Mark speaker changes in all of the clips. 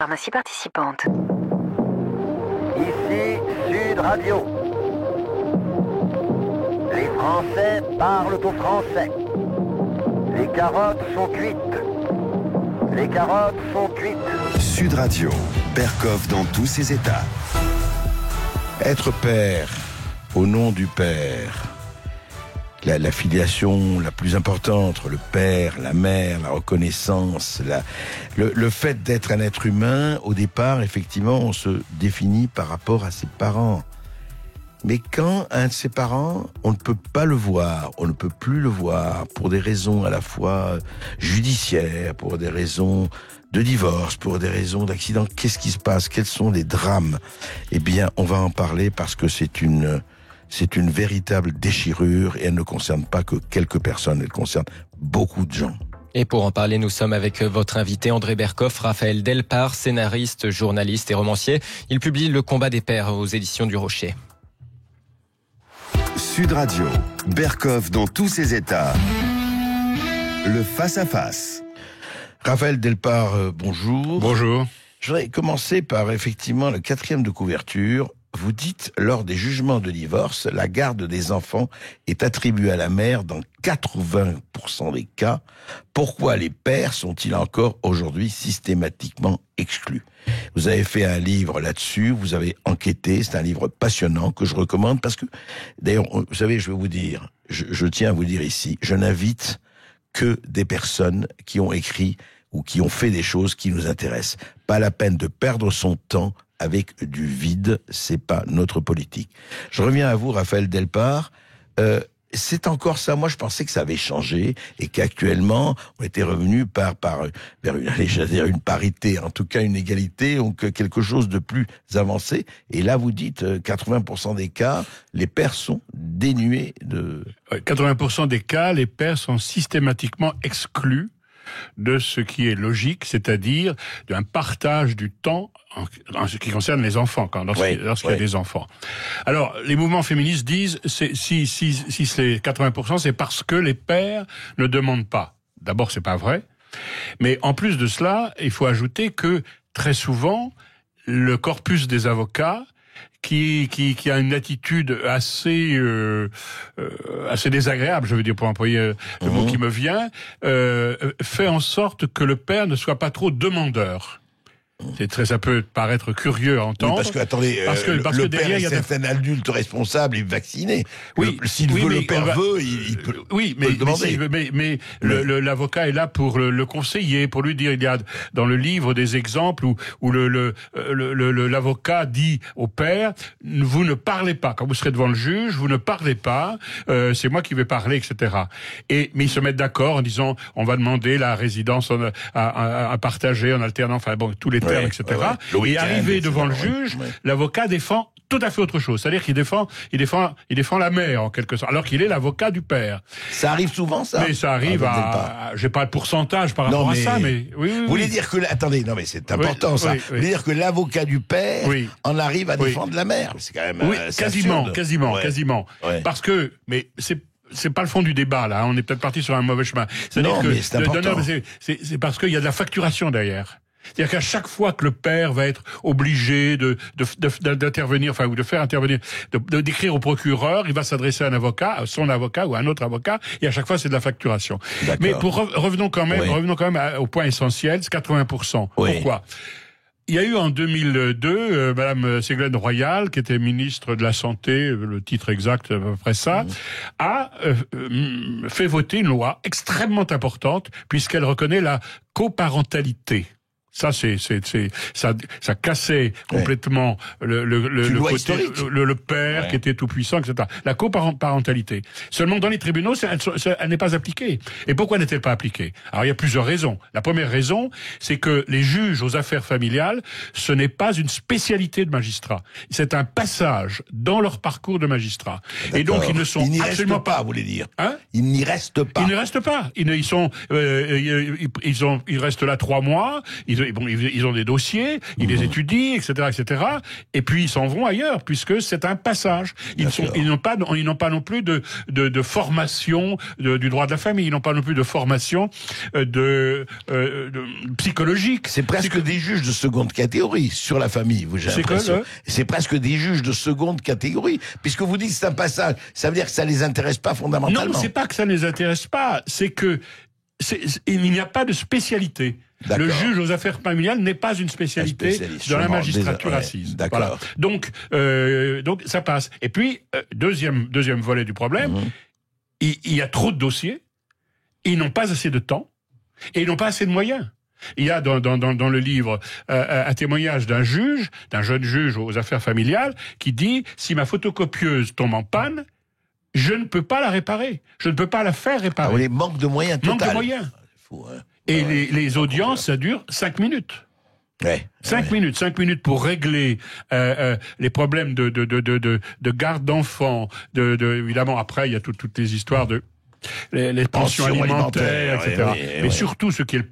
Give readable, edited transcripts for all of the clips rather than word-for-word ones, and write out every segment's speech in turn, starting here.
Speaker 1: Pharmacie participante.
Speaker 2: Ici Sud Radio. Les Français parlent aux Français. Les carottes sont cuites. Les carottes sont cuites.
Speaker 3: Sud Radio, Berkoff dans tous ses états.
Speaker 4: Être père, au nom du père, la filiation la plus importante entre le père, la mère, la reconnaissance, le fait d'être un être humain, au départ, effectivement, on se définit par rapport à ses parents. Mais quand un de ses parents, on ne peut pas le voir, on ne peut plus le voir, pour des raisons à la fois judiciaires, pour des raisons de divorce, pour des raisons d'accident, qu'est-ce qui se passe? Quels sont les drames? Eh bien, on va en parler parce que c'est une véritable déchirure et elle ne concerne pas que quelques personnes, elle concerne beaucoup de gens.
Speaker 5: Et pour en parler, nous sommes avec votre invité André Berkoff, Raphaël Delpar, scénariste, journaliste et romancier. Il publie Le combat des pères aux éditions du Rocher.
Speaker 3: Sud Radio, Berkoff dans tous ses états. Le face-à-face.
Speaker 4: Raphaël Delpar, bonjour.
Speaker 6: Bonjour.
Speaker 4: Je voudrais commencer par effectivement le 4e de couverture. Vous dites, lors des jugements de divorce, la garde des enfants est attribuée à la mère dans 80% des cas. Pourquoi les pères sont-ils encore aujourd'hui systématiquement exclus? Vous avez fait un livre là-dessus, vous avez enquêté, c'est un livre passionnant que je recommande parce que, d'ailleurs, vous savez, je vais vous dire, je tiens à vous dire ici, je n'invite que des personnes qui ont écrit ou qui ont fait des choses qui nous intéressent. Pas la peine de perdre son temps avec du vide, c'est pas notre politique. Je reviens à vous, Raphaël Delpar. C'est encore ça. Moi, je pensais que ça avait changé et qu'actuellement, on était revenu vers une parité, en tout cas une égalité, donc quelque chose de plus avancé. Et là, vous dites 80% des cas, les pères sont dénués de...
Speaker 6: 80% des cas, les pères sont systématiquement exclus de ce qui est logique, c'est-à-dire d'un partage du temps en ce qui concerne les enfants, lorsqu'il y a des enfants. Alors, les mouvements féministes disent, si c'est 80%, c'est parce que les pères ne demandent pas. D'abord, c'est pas vrai. Mais en plus de cela, il faut ajouter que, très souvent, le corpus des avocats qui a une attitude assez désagréable, je veux dire, pour employer le mot qui me vient, fait en sorte que le père ne soit pas trop demandeur. Ça peut paraître curieux à entendre.
Speaker 4: Oui, parce que, attendez, parce que
Speaker 6: le
Speaker 4: père
Speaker 6: derrière,
Speaker 4: est certain adulte responsable et vacciné.
Speaker 6: Oui,
Speaker 4: le père veut, il peut,
Speaker 6: oui,
Speaker 4: peut le demander.
Speaker 6: Mais l'avocat est là pour le conseiller, pour lui dire, il y a dans le livre des exemples où l'avocat dit au père, vous ne parlez pas. Quand vous serez devant le juge, vous ne parlez pas, c'est moi qui vais parler, etc. Mais ils se mettent d'accord en disant, on va demander la résidence à partager en alternant, enfin bon, tous les termes, etc. Et arrivé devant le juge, l'avocat défend tout à fait autre chose. C'est-à-dire qu'il défend la mère, en quelque sorte, alors qu'il est l'avocat du père.
Speaker 4: Ça arrive souvent, ça?
Speaker 6: Mais ça arrive j'ai pas de pourcentage par rapport à ça, mais oui.
Speaker 4: Vous voulez dire que, attendez, non mais c'est important, ça. Vous voulez dire que l'avocat du père en arrive à défendre la mère? C'est quand même,
Speaker 6: quasiment.
Speaker 4: Ouais.
Speaker 6: Parce que, mais c'est pas le fond du débat, là. On est peut-être parti sur un mauvais chemin.
Speaker 4: Non, mais c'est important.
Speaker 6: C'est parce qu'il y a de la facturation derrière. C'est-à-dire qu'à chaque fois que le père va être obligé d'intervenir, enfin, ou de faire intervenir, d'écrire au procureur, il va s'adresser à un avocat, à son avocat ou à un autre avocat, et à chaque fois c'est de la facturation.
Speaker 4: D'accord.
Speaker 6: Mais revenons quand même au point essentiel, c'est 80%.
Speaker 4: Oui.
Speaker 6: Pourquoi? Il y a eu en 2002, Madame Ségolène Royal, qui était ministre de la Santé, le titre exact à peu près ça, a fait voter une loi extrêmement importante, puisqu'elle reconnaît la coparentalité. Ça, ça cassait complètement le côté, le père qui était tout puissant, etc. La coparentalité. Seulement dans les tribunaux, elle n'est pas appliquée. Et pourquoi n'est-elle pas appliquée? Alors il y a plusieurs raisons. La première raison, c'est que les juges aux affaires familiales, ce n'est pas une spécialité de magistrat. C'est un passage dans leur parcours de magistrat.
Speaker 4: D'accord.
Speaker 6: Et donc ils ne sont absolument
Speaker 4: pas, vous voulez dire.
Speaker 6: Hein?
Speaker 4: Ils n'y restent pas.
Speaker 6: Ils ne restent pas. Ils restent là 3 mois. ils ont des dossiers, ils les étudient, etc., etc. Et puis ils s'en vont ailleurs, puisque c'est un passage. Ils n'ont pas non plus de formation du droit de la famille. Ils n'ont pas non plus de formation de psychologique.
Speaker 4: C'est presque des juges de seconde catégorie sur la famille, j'ai l'impression. C'est presque des juges de seconde catégorie, puisque vous dites c'est un passage. Ça veut dire que ça les intéresse pas fondamentalement.
Speaker 6: Non, c'est pas que ça ne les intéresse pas, c'est que il n'y a pas de spécialité. Le juge aux affaires familiales n'est pas une spécialité dans la magistrature assise.
Speaker 4: D'accord.
Speaker 6: Voilà. Donc ça passe. Et puis deuxième volet du problème, il y a trop de dossiers, ils n'ont pas assez de temps et ils n'ont pas assez de moyens. Il y a dans le livre un témoignage d'un jeune juge aux affaires familiales, qui dit « Si ma photocopieuse tombe en panne, je ne peux pas la réparer. Je ne peux pas la faire réparer. »
Speaker 4: Les manques de moyens total.
Speaker 6: Manque de moyens.
Speaker 4: Fou, hein.
Speaker 6: Et les audiences, ça dure 5 minutes. 5 minutes pour régler les problèmes de garde d'enfants. Évidemment, après, il y a toutes les histoires de les pensions alimentaires, etc. Mais surtout, ce qui est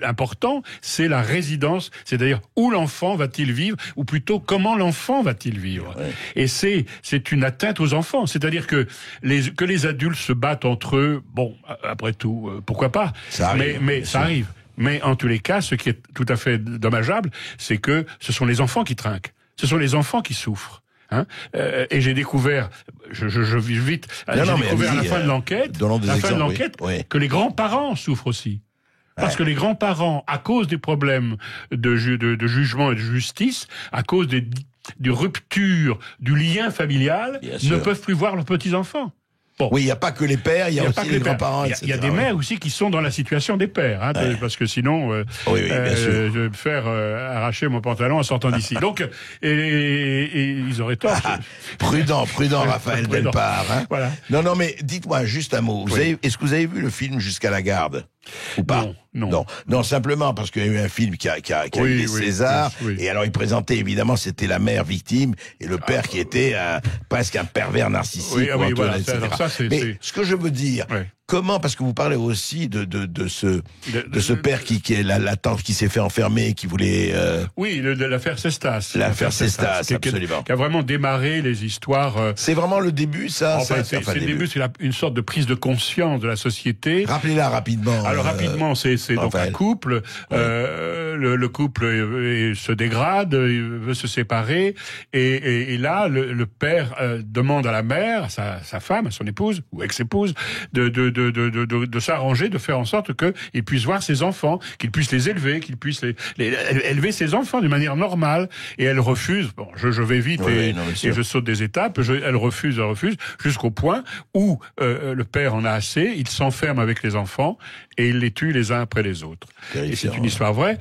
Speaker 6: l'important, c'est la résidence, c'est-à-dire où l'enfant va-t-il vivre, ou plutôt comment l'enfant va-t-il vivre. Et c'est une atteinte aux enfants. C'est-à-dire que les adultes se battent entre eux, bon, après tout, pourquoi pas. Ça arrive. Mais en tous les cas, ce qui est tout à fait dommageable, c'est que ce sont les enfants qui trinquent. Ce sont les enfants qui souffrent. Et j'ai découvert, je vis vite, j'ai découvert à la fin de l'enquête, que les grands-parents souffrent aussi. Parce que les grands-parents, à cause des problèmes de jugement et de justice, à cause des ruptures du lien familial, ne peuvent plus voir leurs petits-enfants. Bon.
Speaker 4: Oui, il n'y a pas que les pères, il y a aussi les grands-parents, etc.
Speaker 6: Il y a des mères aussi qui sont dans la situation des pères, parce que sinon, je vais me faire arracher mon pantalon en sortant d'ici. Donc, et ils auraient tort.
Speaker 4: Prudent, Raphaël Delpar.
Speaker 6: Voilà.
Speaker 4: Non, mais dites-moi juste un mot. Est-ce que vous avez vu le film Jusqu'à la garde ou pas? Non, simplement parce qu'il y a eu un film qui a eu les Césars, et alors il présentait évidemment, c'était la mère victime et le père qui était presque un pervers narcissique, etc. Mais ce que je veux dire, comment, parce que vous parlez aussi de ce père qui est la tante qui s'est fait enfermer, qui voulait...
Speaker 6: Oui, l'affaire Cestas.
Speaker 4: L'affaire Cestas, absolument.
Speaker 6: Qui a vraiment démarré les histoires...
Speaker 4: C'est vraiment le début, ça?
Speaker 6: C'est le début, c'est une sorte de prise de conscience de la société.
Speaker 4: Rappelez-la rapidement.
Speaker 6: Alors rapidement, c'est donc un couple. Le couple se dégrade, il veut se séparer, et là, le père demande à la mère, à sa femme, à son épouse, ou ex-épouse, de s'arranger, de faire en sorte qu'il puisse voir ses enfants, qu'il puisse les élever, qu'il puisse élever ses enfants d'une manière normale. Et elle refuse. Bon, je vais vite et je saute des étapes. Elle refuse, jusqu'au point où le père en a assez. Il s'enferme avec les enfants et il les tue les uns après les autres. Et c'est une histoire vraie.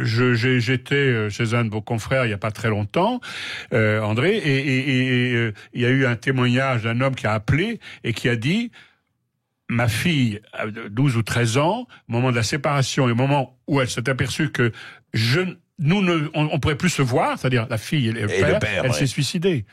Speaker 6: J'étais chez un de vos confrères il y a pas très longtemps, André, et il y a eu un témoignage d'un homme qui a appelé et qui a dit: ma fille, à 12 ou 13 ans, au moment de la séparation et au moment où elle s'est aperçue que on pourrait plus se voir, c'est-à-dire la fille et le père, elle s'est suicidée.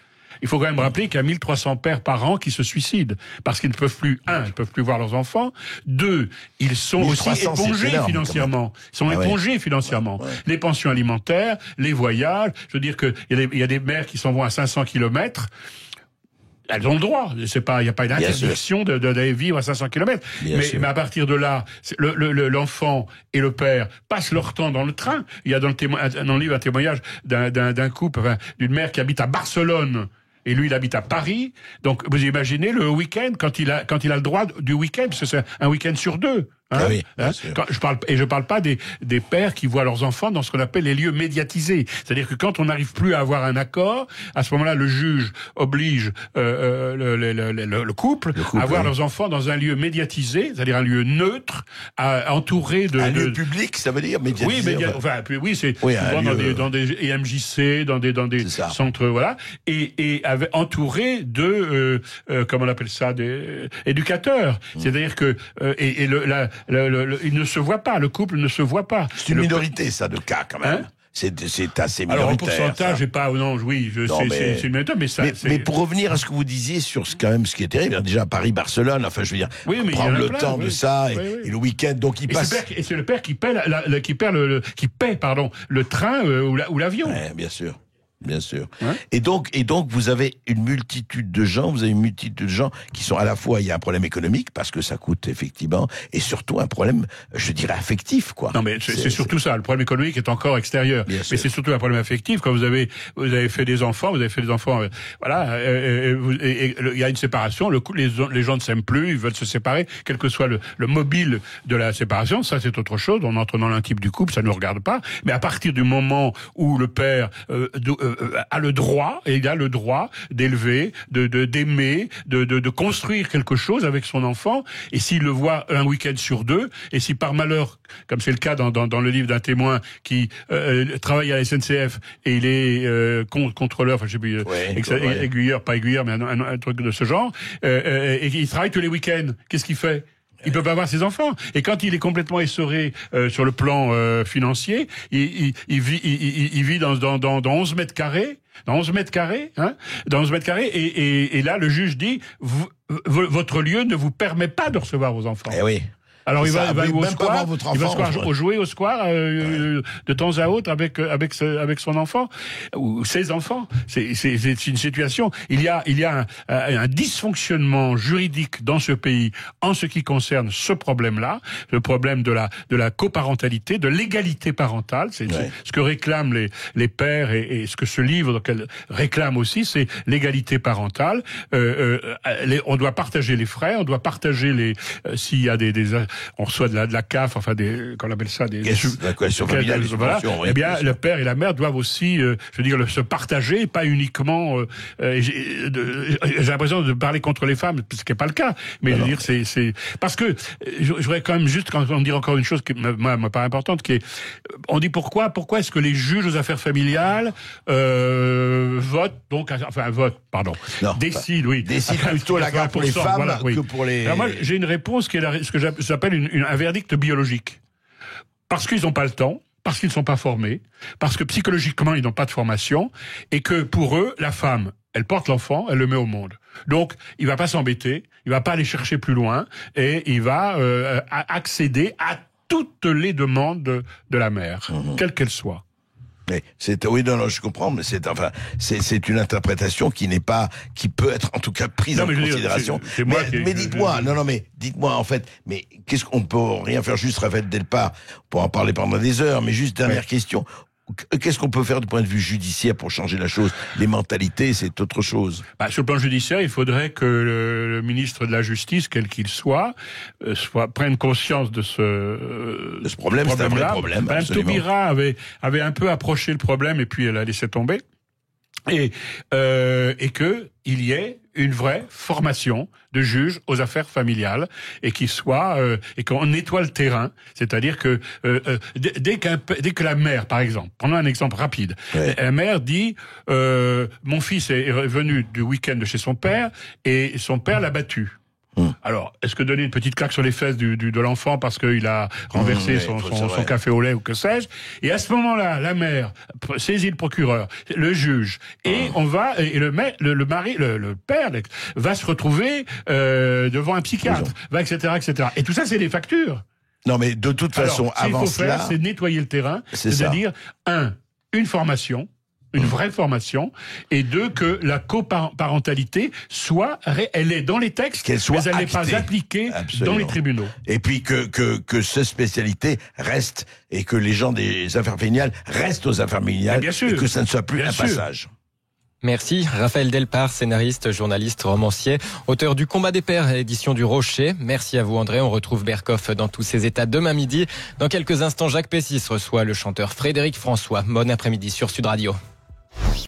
Speaker 6: Il faut quand même rappeler qu'il y a 1300 pères par an qui se suicident parce qu'ils ne peuvent plus, ils peuvent plus voir leurs enfants. 2, ils sont aussi épongés financièrement. Ils sont épongés financièrement. Les pensions alimentaires, les voyages. Je veux dire que il y a des mères qui s'en vont à 500 kilomètres. Elles ont le droit. Il n'y a pas une interdiction d'aller vivre à 500 kilomètres. Mais à partir de là, l'enfant et le père passent leur temps dans le train. Il y a dans le livre un témoignage d'un couple, d'une mère qui habite à Barcelone. Et lui, il habite à Paris. Donc, vous imaginez le week-end, quand il a le droit du week-end, parce que c'est un week-end sur 2. Je parle pas des pères qui voient leurs enfants dans ce qu'on appelle les lieux médiatisés. C'est-à-dire que quand on n'arrive plus à avoir un accord, à ce moment-là, le juge oblige le couple à voir leurs enfants dans un lieu médiatisé, c'est-à-dire un lieu neutre, entouré de...
Speaker 4: Un lieu public, ça veut dire médiatisé.
Speaker 6: C'est souvent dans des EMJC, dans des centres, voilà, et entouré de, comment on appelle ça, des éducateurs. C'est-à-dire que il ne se voit pas, le couple ne se voit pas.
Speaker 4: C'est une minorité, ça, de cas, quand même. C'est assez minoritaire.
Speaker 6: Alors, en pourcentage, j'ai pas, non, oui, c'est une méthode, mais ça,
Speaker 4: mais pour revenir à ce que vous disiez sur ce qui est terrible, déjà Paris-Barcelone, enfin, je veux dire,
Speaker 6: oui, mais
Speaker 4: prendre le
Speaker 6: plein,
Speaker 4: temps de ça, et le week-end, donc il passe.
Speaker 6: Et c'est le père qui paie le train ou l'avion.
Speaker 4: Ouais, bien sûr. Bien sûr.
Speaker 6: Ouais.
Speaker 4: Et donc, vous avez une multitude de gens qui sont à la fois, il y a un problème économique, parce que ça coûte effectivement, et surtout un problème, je dirais, affectif, quoi.
Speaker 6: Non, mais c'est surtout ça. Le problème économique est encore extérieur. Mais c'est surtout un problème affectif. Quand vous avez fait des enfants, voilà, il y a une séparation, les gens ne s'aiment plus, ils veulent se séparer, quel que soit le mobile de la séparation, ça c'est autre chose, on entre dans l'intime du couple, ça ne nous regarde pas. Mais à partir du moment où le père a le droit d'élever, d'aimer, de construire quelque chose avec son enfant, et s'il le voit un week-end sur 2, et si par malheur, comme c'est le cas dans le livre d'un témoin qui travaille à la SNCF et il est contrôleur, enfin je sais plus, aiguilleur, pas aiguilleur, mais un truc de ce genre, et il travaille tous les week-ends, qu'est-ce qu'il fait ? Il peut pas avoir ses enfants. Et quand il est complètement essoré sur le plan financier, il vit dans 11 mètres carrés. Dans 11 mètres carrés, et là, le juge dit, votre lieu ne vous permet pas de recevoir vos enfants.
Speaker 4: Eh oui.
Speaker 6: Alors il va au square, jouer au square de temps à autre avec son enfant ou ses enfants. C'est une situation. Il y a un dysfonctionnement juridique dans ce pays en ce qui concerne ce problème-là, le problème de la coparentalité, de l'égalité parentale. C'est ce que réclament les pères et ce que ce livre réclame aussi, c'est l'égalité parentale. On doit partager les frais, on doit partager s'il y a on reçoit de la CAF, enfin qu'on appelle ça des voilà. Eh bien, le père et la mère doivent aussi, se partager, pas uniquement. J'ai l'impression de parler contre les femmes, ce qui n'est pas le cas. Mais je veux dire, c'est parce que je voudrais quand même juste dire encore une chose qui me paraît importante, qui est, on dit pourquoi est-ce que les juges aux affaires familiales décident
Speaker 4: plutôt la garde pour les femmes que pour les.
Speaker 6: Alors moi, j'ai une réponse qui est ce que j'appelle un verdict biologique. Parce qu'ils n'ont pas le temps, parce qu'ils ne sont pas formés, parce que psychologiquement, ils n'ont pas de formation, et que pour eux, la femme, elle porte l'enfant, elle le met au monde. Donc, il va pas s'embêter, il va pas aller chercher plus loin, et il va accéder à toutes les demandes de la mère, quelles qu'elles soient.
Speaker 4: Mais je comprends, mais c'est une interprétation qui peut être en tout cas prise en considération. Mais dites-moi en fait, mais qu'est-ce qu'on peut rien faire juste Raphaël Delpar pour en parler pendant des heures, mais juste dernière question. Qu'est-ce qu'on peut faire du point de vue judiciaire pour changer la chose ? Les mentalités, c'est autre chose.
Speaker 6: Sur le plan judiciaire, il faudrait que le ministre de la Justice, quel qu'il soit, prenne conscience de ce
Speaker 4: problème. C'est un vrai problème.
Speaker 6: Madame Taubira avait un peu approché le problème et puis elle a laissé tomber. Et que il y ait une vraie formation de juge aux affaires familiales et et qu'on nettoie le terrain, c'est-à-dire que dès que la mère, par exemple, prenons un exemple rapide, la mère dit mon fils est revenu du week-end de chez son père et son père l'a battu. Alors, est-ce que donner une petite claque sur les fesses de l'enfant parce qu'il a renversé son café au lait ou que sais-je? Et à ce moment-là, la mère saisit le procureur, le juge, et le père va se retrouver devant un psychiatre, etc. Et tout ça, c'est des factures.
Speaker 4: Non, mais de toute façon, avant cela,
Speaker 6: qu'il faut faire, c'est nettoyer le terrain, c'est-à-dire une formation. Une vraie formation, et 2, que la coparentalité elle est dans les textes, mais elle n'est pas appliquée dans les tribunaux.
Speaker 4: Et puis que cette spécialité reste, et que les gens des affaires familiales restent aux affaires familiales, et que ça ne soit plus un passage.
Speaker 5: Merci. Raphaël Delpar, scénariste, journaliste, romancier, auteur du Combat des pères, édition du Rocher. Merci à vous, André. On retrouve Berkoff dans tous ses états demain midi. Dans quelques instants, Jacques Pessis reçoit le chanteur Frédéric François. Bon après-midi sur Sud Radio.